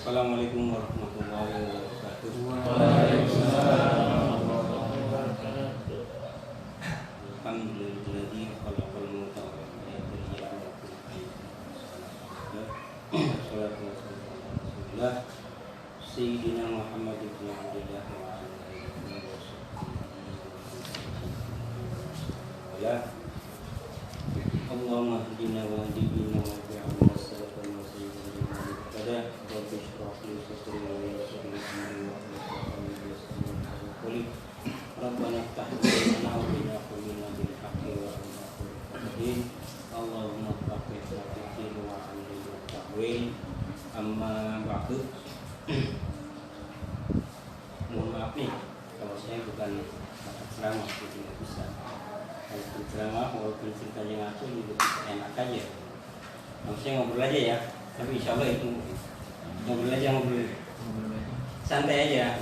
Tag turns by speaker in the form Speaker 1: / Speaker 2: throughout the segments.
Speaker 1: Assalamualaikum warahmatullahi wabarakatuh.
Speaker 2: Waalaikumsalam warahmatullahi wabarakatuh.
Speaker 1: Alhamdulillahilladzi khalaqal mauta wal hayata liyabluwakum ayyukum ahsanu amala. Sayyidina Muhammad ibn Abdullah wa ala alihi wa sahbihi. Allahumma hdina wa hdina wa bi'amna salatan wa sayyidina Muhammad rabbi shrah li sadri wa yassir li amri wa hlul 'uqdatam min lisani. Rabbana iftah lana wa qina qulubana bil haqqi wa anta khairul Allahumma faqih wa wa 'allim wa ta'wil. Amma ba'du. Mohon maaf nih kalau saya bukan ceramah, tidak bisa. Kalau ceramah walaupun ceritanya ngaco juga enak aja. Saya ngobrol aja ya, tapi insya Allah itu ngobrol santai aja.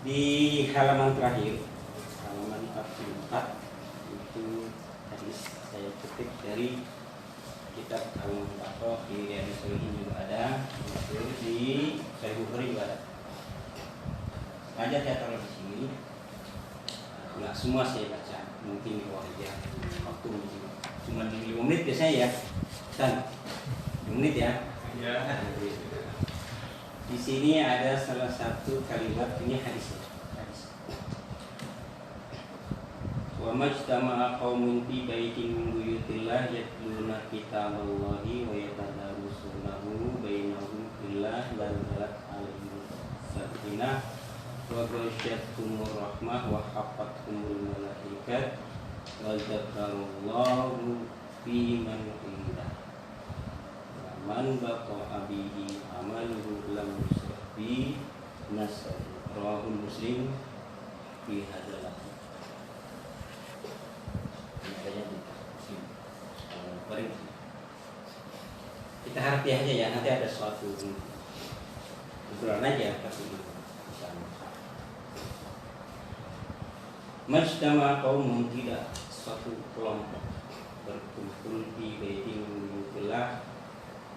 Speaker 1: Di halaman terakhir, halaman 44 itu hadis saya ketik dari kitab Al-Muntaqah, di Riyadhus Shalihin juga ada, di Sahih Bukhari juga ada. Aja saya taruh di sini. Nggak semua saya baca, mungkin di bawah aja waktu cuma 5 menit biasanya ya. Dan 5 menit ya. Ya. Di sini ada salah satu kalimat, ini hadis. Wa majtama'a qaumun fi baitin min buyutillah yatluna kitaballahi wa yatadarasunahu bainahum illa nazalat alaihim sakinah wa ghasyiyatuhumur rahmah wa hafathumul malaikat wa dzakarallahu fi man indah. Man baqa bihi amaluhu lam yusbi nasab rawahul Muslim fi hadzal hadis. Kita hati aja ya, nanti ada suatu obrolan aja tapi Majtama qaumun, tidak suatu kelompok berkumpul di baitin buyutillah,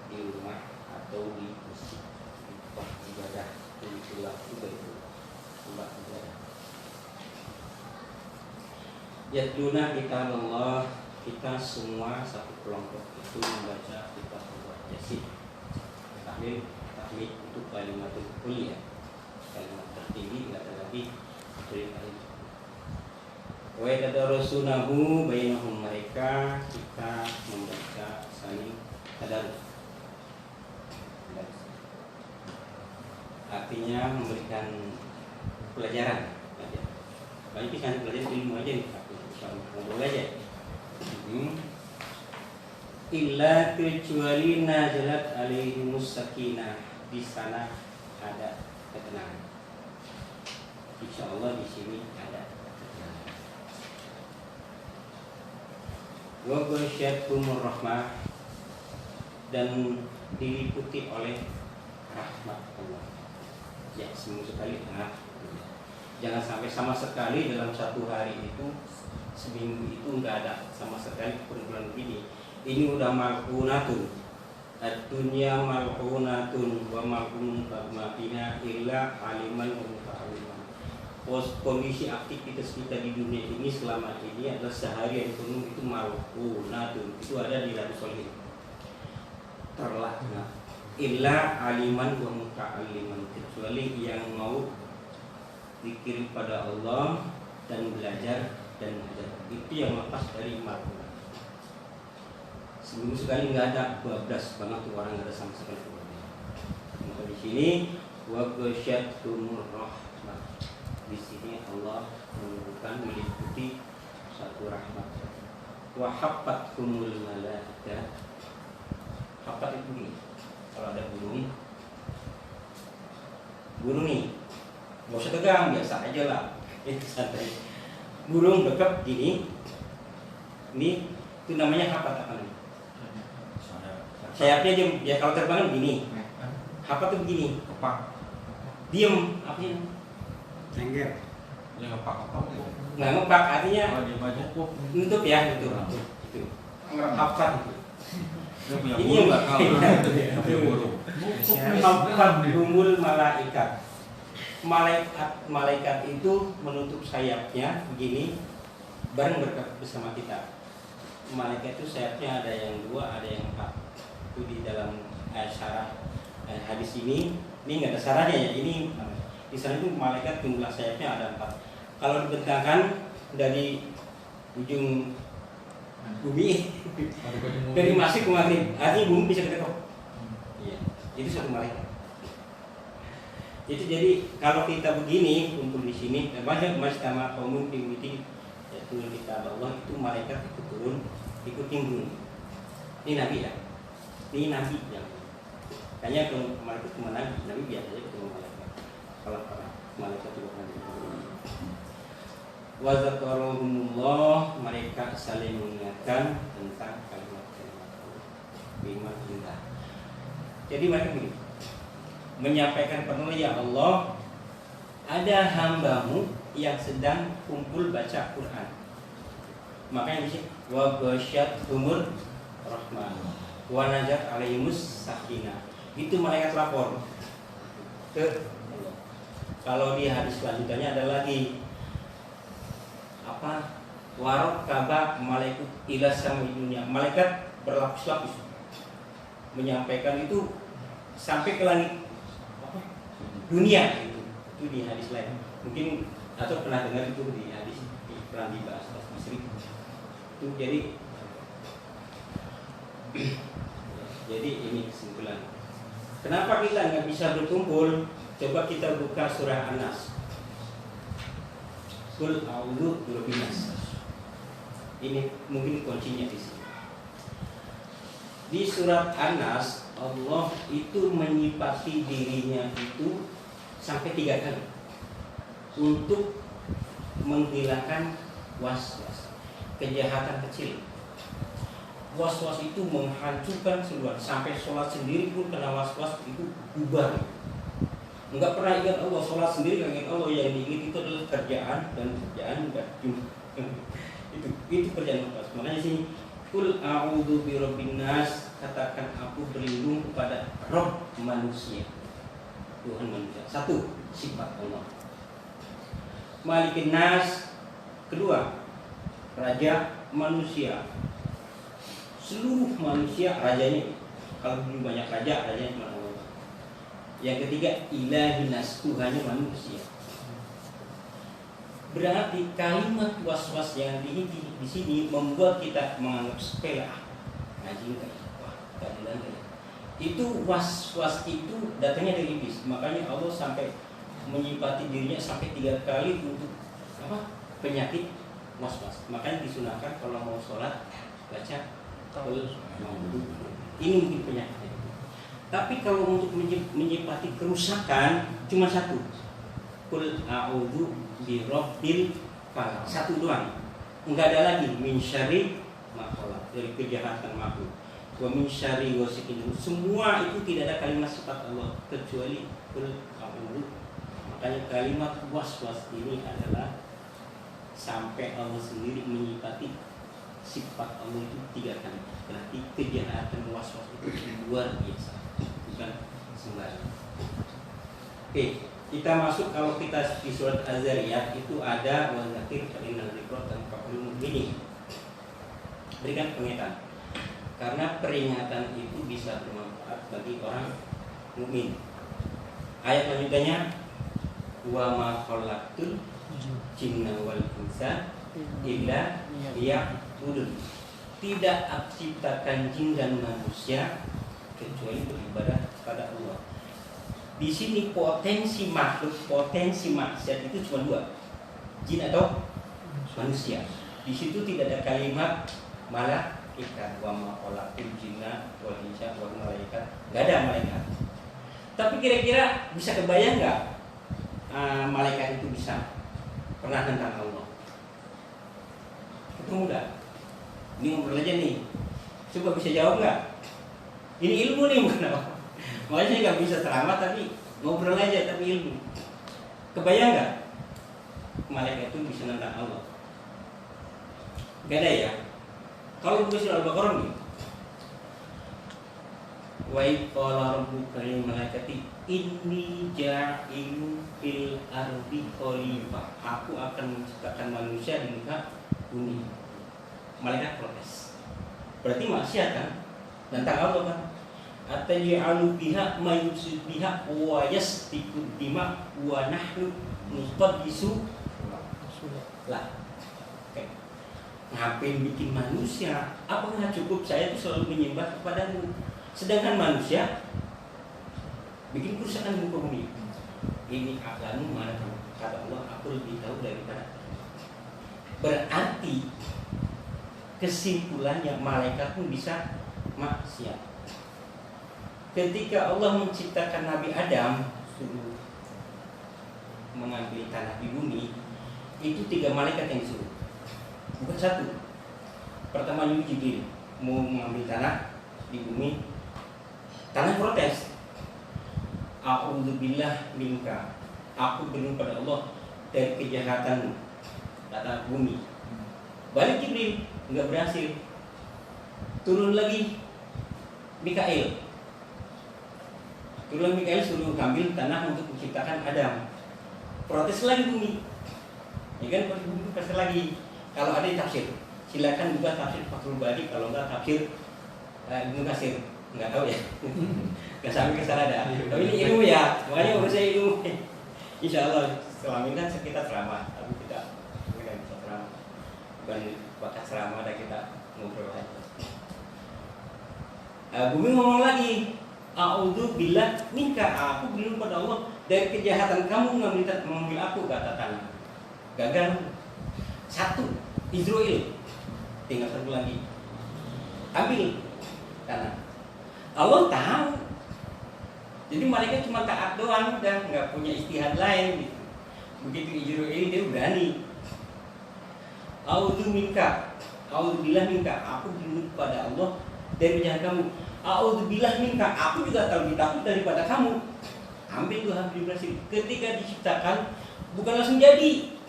Speaker 1: di rumah atau di masjid, di tempat ibadah. Buyutillah juga itu tempat ibadah. Yatluna kitab Allah, kita semua satu kelompok itu membaca kitab Allah. Yasin, tahmid itu kalimatul kulliyah, kalimat tertinggi, tidak ada lagi dari kalimat. Wa yatadarasunahu bainahum, mereka kita membaca saling tadarus. Artinya memberikan pelajaran. Banyak kan pelajaran ilmu aja nih, ngobrol aja. Illa kecuali nazalat alaihimus sakinah, di sana ada ketenangan. Insya Allah di sini ada ketenangan. Wa ghasyiyatuhumur rahmah, dan diliputi oleh rahmat Allah. Ya, semua sekali jangan sampai sama sekali dalam satu hari itu, seminggu itu enggak ada sama sekali perkumpulan begini. Ini udah mal'unatun, ad-dunya mal'unatun wa mal'un ma'ina illa aliman wa muta'aliman. Kondisi aktivitas kita di dunia ini selama ini adalah seharian penuh itu mal'unatun, itu ada di Riyadhus Shalihin, terlaknat. Illa aliman wa muta'aliman, kecuali yang mau zikir pada Allah dan belajar dan mengajar, itu yang lepas dari mal'unat. Seminggu sekali nggak ada, 12 banget tuh orang, nggak ada sama sekali. Maka di sini wa ghasyiyatuhumur rahmah, di sini Allah menunjukkan meliputi satu rahmat. Wa hafathumul malaikat, hafat itu nih, kalau ada gunung nih, nggak usah tegang, biasa aja lah, santai. Burung dekat gini, ini itu namanya hafat apa nih? Sayapnya aja, ya kalau terbang begini. Hafat tuh begini.
Speaker 2: Kepak.
Speaker 1: Diem, apa sih?
Speaker 2: Cengger. Ya ngepak.
Speaker 1: Nggak ngepak, artinya
Speaker 2: Kalau dia baca
Speaker 1: nutup ya, gitu. Hafat itu.
Speaker 2: Dia punya
Speaker 1: Ini
Speaker 2: burung
Speaker 1: yang-
Speaker 2: nggak tahu. Dia punya burung.
Speaker 1: Humul malaikat. Malaikat itu menutup sayapnya begini, bareng bersama kita. Malaikat itu sayapnya ada yang 2, ada yang 4. Itu di dalam syarah hadis ini nggak ada syarahnya ya. Ini di sana itu malaikat jumlah sayapnya ada 4. Kalau dibentangkan dari ujung bumi dari masuk ke maghrib, artinya bumi bisa kedekat. Iya, itu satu malaikat. Itu jadi kalau kita begini kumpul di sini, banyak majtama qaum fi baiti yaitu kita Allah, itu malaikat itu turun ikut timbun. Ini nabi ya. Ini nabi yang kayaknya kalau malaikat cuma nabi biasanya ketemu malaikat. Kalau para malaikat juga nabi. Wa zakarahumullah, mereka saling mengingatkan tentang kalimat-kalimat Allah. Indah. Jadi mereka begini, menyampaikan penuh, ya Allah, ada hambamu yang sedang kumpul baca Quran. Makanya disini wa ghasyat umur rahman wa najat alaihimus sakinah. Itu malaikat lapor ke Allah. Kalau di hadis selanjutnya ada lagi apa? Warok kaba malaikat ila samai dunia. Malaikat berlapis-lapis menyampaikan itu sampai ke langit dunia. Itu di hadis lain. Mungkin atau pernah dengar itu di hadis pernah dibahas Masri. Itu jadi ini kesimpulan. Kenapa kita nggak bisa berkumpul? Coba kita buka surah An-Nas. Qul a'udzu birabbin nas. Ini mungkin kuncinya di sini. Di surat An-Nas Allah itu menyifati dirinya itu sampai 3 kali untuk menghilangkan was-was, kejahatan kecil. Was-was itu menghancurkan seluruh, sampai sholat sendiri pun kena was-was itu bubar. Enggak pernah ingat Allah, sholat sendiri enggak ingat Allah, yang diingat itu adalah kerjaan enggak itu kerjaan lepas. Makanya sini Qul a'udzu birabbin nas, katakan aku berlindung kepada Rabb manusia, Tuhan manusia. Satu, sifat Allah. Malikin nas, kedua, raja manusia. Seluruh manusia rajanya. Kalau dulu banyak raja, rajanya cuma Allah. Yang ketiga, ilahin nas, Tuhannya manusia. Berarti kalimat was-was yang di sini membuat kita menganggap sepele, ngaji enggak, wah, keadilan enggak. Itu was-was itu datangnya dari iblis. Makanya Allah sampai menyifati dirinya sampai 3 kali untuk apa? Penyakit was-was. Makanya disunahkan kalau mau sholat baca ini mungkin penyakitnya. Tapi kalau untuk menyifati kerusakan cuma satu. Qul a'udzu birabbil falaq. Satu doang. Enggak ada lagi min syarri ma khalaq, dari kejahatan makhluk. Wa min syarri ghasiqin. Semua itu tidak ada kalimat sifat Allah kecuali qul a'udzu. Makanya kalimat was-was ini adalah sampai Allah sendiri menyifati sifat Allah itu 3 kali. Berarti kejahatan was-was itu luar biasa, bukan sembarang. Oke, kita masuk, kalau kita di surat Az-Zariyat itu ada wa zakir fa innal dzikra tanfa'ul mu'minin. Berikan peringatan. Karena peringatan itu bisa bermanfaat bagi orang mukmin. Ayat selanjutnya wa ma khalaqtul jinna wal insa illa liya'budun. Tidak aku ciptakan jin dan manusia kecuali beribadah kepada Allah. Di sini potensi makhluk, potensi maksiat itu cuma 2, jin atau manusia. Di situ tidak ada kalimat malaikat, wa ma khalaqtul jinna wal insa wal malaikat, enggak ada malaikat. Tapi kira-kira bisa kebayang nggak malaikat itu bisa pernah tentang Allah? Ketemu nggak? Ini ngobrol aja nih. Coba bisa jawab nggak? Ini ilmu nih, bukan apa? Makanya saya nggak bisa selamat, tapi ngobrol aja tapi ilmu. Kebayang nggak malaikat itu bisa nentang Allah? Gak ada ya. Kalau buka surah Al-Baqarah nih, Wa qala rabbuka lil malaikati inni ja'ilun fil ardi khalifah. Aku akan menciptakan manusia di muka bumi. Malaikat protes. Berarti maksiat kan? Tentang Allah kan? Ataj'alu biha may yufsid biha wa yasfiku dima wa nahnu nuqaddisu lah. Oke. Ngapain bikin manusia? Apa nggak cukup saya itu selalu menyembah kepadamu? Sedangkan manusia bikin kerusakan di muka bumi. Ini aklamu mana kata Allah, aku lebih tahu daripada. Berarti kesimpulannya malaikat pun bisa maksiat. Ketika Allah menciptakan Nabi Adam suruh mengambil tanah di bumi, itu 3 malaikat yang suruh, bukan 1. Pertama Jibril mau mengambil tanah di bumi, tanah protes. A'udzubillah minka, aku berlindung pada Allah dari kejahatanmu, kata bumi. Balik Jibril, enggak berhasil. Turun lagi Mikail. Turun Mikail suruh ambil tanah untuk menciptakan Adam. Protes lagi bumi. Ya kan, protes lagi. Kalau ada tafsir, silakan buka tafsir Fathul Bari, kalau enggak tafsir Ibnu Katsir. Enggak tahu ya. Enggak sampai ke sana dah. Tapi ini ilmu ya, makanya menurut saya ilmu. Insyaallah selama ini kan kita ceramah, tapi kita bukan bisa ceramah. Bukan bakat ceramah, ada kita ngobrol aja. Bumi ngomong lagi, a'udzubillah minka, aku berlindung pada Allah dari kejahatan kamu mengambil aku, kata tanah. Gagal. 1 Israel, tinggal 1 lagi, ambil tanah. Allah tahu. Jadi malaikat cuma taat doang, udah nggak punya istihad lain gitu. Begitu Israel dia berani. A'udzubillah minka, aku berlindung pada Allah dari kejahatan kamu. A'udzubillah minka, aku juga lebih takut daripada kamu. Ambil tuh, hampir berhasil. Ketika diciptakan bukan langsung jadi.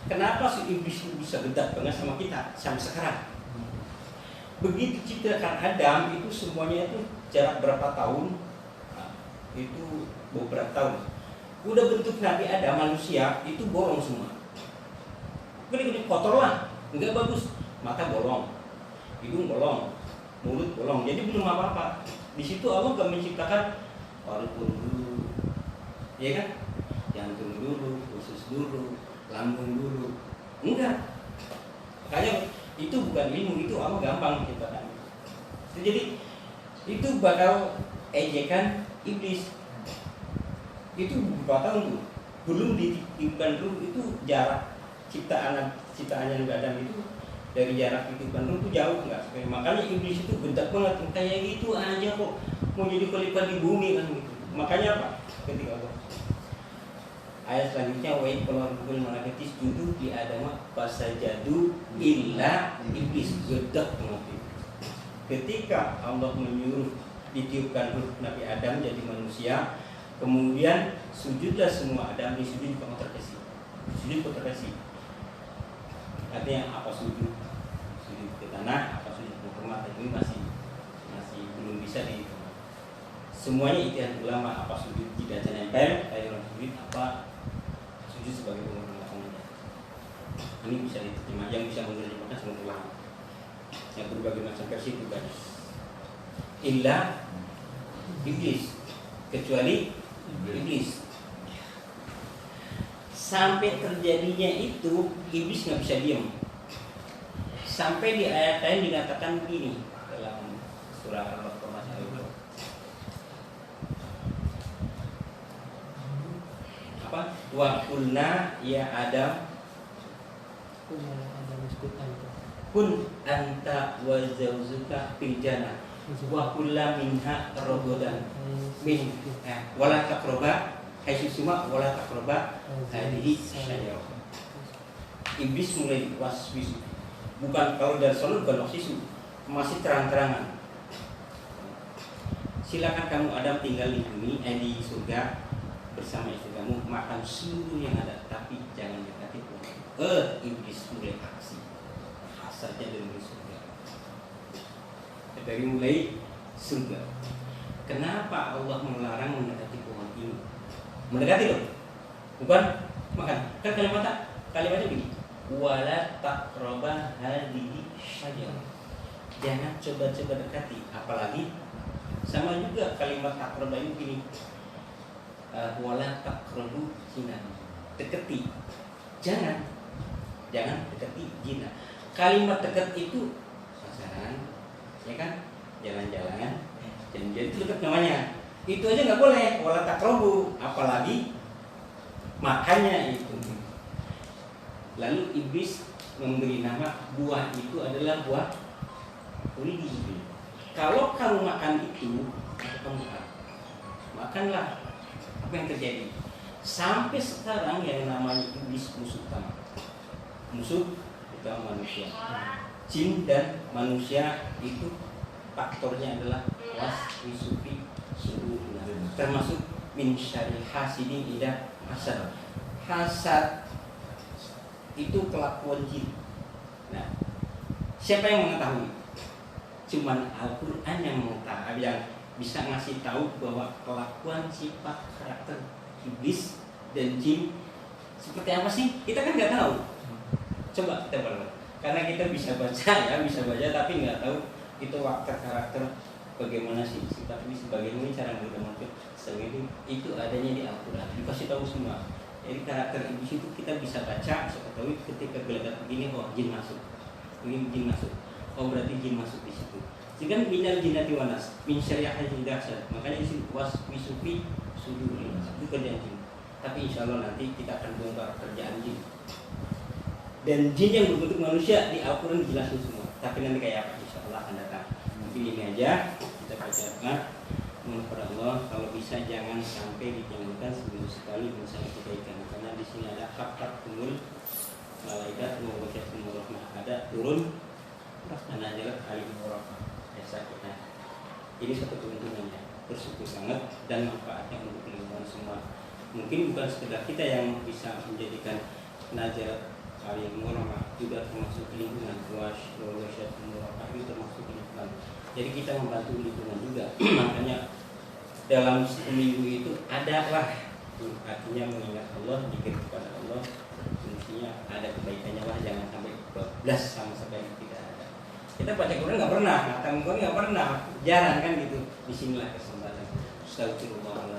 Speaker 1: Kenapa si iblis itu bisa bedak banget sama kita sampai sekarang? Begitu ciptakan Adam itu semuanya itu jarak berapa tahun? Nah, itu beberapa tahun. Udah bentuk Nabi Adam manusia itu bolong semua. Gede-gede kotor lah, enggak bagus. Mata bolong, hidung bolong, mulut bolong. Jadi belum apa-apa. Di situ Allah gak menciptakan paru dulu, ya kan? Jantung dulu, usus dulu, lambung dulu. Enggak. Makanya itu bukan ilmu, itu Allah gampang menciptakan. Jadi itu bakal ejekan iblis. Itu beberapa tahun tuh. Belum dititipkan dulu, itu jarak ciptaannya Nabi Adam itu dari jarak titipan dulu itu jauh enggak. Makanya iblis itu bentak banget, kayak gitu aja kok mau jadi khalifah di bumi kan gitu. Makanya apa? Ketika Allah ayat selanjutnya wa qala rabbul malaikati isjudu li adama fasajadu illa iblis, gedak banget. Ketika Allah menyuruh ditiupkan ruh Nabi Adam jadi manusia, kemudian sujudlah semua. Adam disujud kontrasi. Sujud kontrasi. Artinya apa sujud? Sujud ke tanah, apa sujud ke rumah, ini masih belum bisa di semuanya ijtihad ulama. Apa sujud tidak nempel, kayak sujud apa sujud sebagai penghormatan aja. Ini bisa diterjemah, yang bisa menerjemahkan semua ulama. Yang berbagai macam versi juga. Illa iblis, kecuali iblis. Sampai terjadinya itu iblis nggak bisa diam. Sampai di ayat lain dikatakan begini dalam surah Al-Baqarah itu. Apa? Wa qulna ya Adam kun anta wa zawjuka fil jannah wa kullu minha ragadan min wala taqraba haitsu suma wala taqraba hadhihi syajarah. Iblis mulai waswis. Bukan kalau dari sana bukan waswis, masih terang-terangan. Silakan kamu Adam tinggal di bumi, di surga bersama istri kamu, makan seluruh yang ada, tapi jangan dekati pohon. Iblis mulai aksi. Hasratnya dari surga. Dari mulai surga. Kenapa Allah melarang mendekati pohon ini? Mendekati loh, bukan makan. Kan kalimatnya begini. Wala taqraba hadhihi syajarah. Jangan coba-coba dekati, apalagi sama juga kalimat taqraba ini begini. Wala taqrabu zina. Dekati. Jangan dekati zina. Kalimat dekat itu pacaran, ya kan? Jalan-jalan, janjian itu dekat namanya. Itu aja nggak boleh, wala taqrabu, apalagi makannya itu. Lalu iblis memberi nama buah itu adalah buah ulidi. Kalau kamu makan itu, kamu makanlah. Apa yang terjadi? Sampai sekarang yang namanya iblis musuh utama manusia. Jin dan manusia itu faktornya adalah waswisufi su'una, termasuk min syarri hasidin idza hasad. Hasad itu kelakuan jin. Nah, siapa yang mengetahui? Cuman Al-Quran yang mengetahui, yang bisa ngasih tahu bahwa kelakuan, sifat, karakter iblis dan jin seperti apa sih? Kita kan nggak tahu. Coba kita baca, karena kita bisa baca tapi nggak tahu itu karakter bagaimana sih sifat iblis, bagaimana cara berteman itu adanya di Al-Quran, dikasih tahu semua. Jadi karakter iblis itu kita bisa baca, bisa ketahui ketika gelagat begini, oh jin masuk, ini jin masuk, oh berarti jin masuk di situ. Jika minal jinnati wan nas min syarri hasidin hasad, makanya di sini waswisufi sudur itu kerjaan jin. Tapi insya Allah nanti kita akan bongkar kerjaan jin. Dan jin yang berbentuk manusia di Al-Quran dijelasin semua. Tapi nanti kayak apa insya Allah akan datang. Mungkin ini aja kita bacakan. Mohon kepada Allah kalau bisa jangan sampai ditinggalkan seminggu sekali misalnya kebaikan, karena di sini ada hak kumul malaikat mewakilkan rahmah, ada turun dan ada alim warahmah jasa kita. Ini satu keuntungannya, bersyukur sangat dan manfaatnya untuk lingkungan semua. Mungkin bukan sekedar kita yang bisa menjadikan nazar alim warahmah, juga termasuk lingkungan wasyat warahmah itu termasuk lingkungan. Jadi kita membantu lingkungan juga. Makanya dalam seminggu itu adalah artinya mengingat Allah, zikir kepada Allah, fungsinya ada kebaikannya lah, jangan sampai bablas sama sekali tidak ada. Kita baca Quran nggak pernah, ngatam Quran nggak pernah, jarang kan gitu. Disinilah kesempatan. Astagfirullah.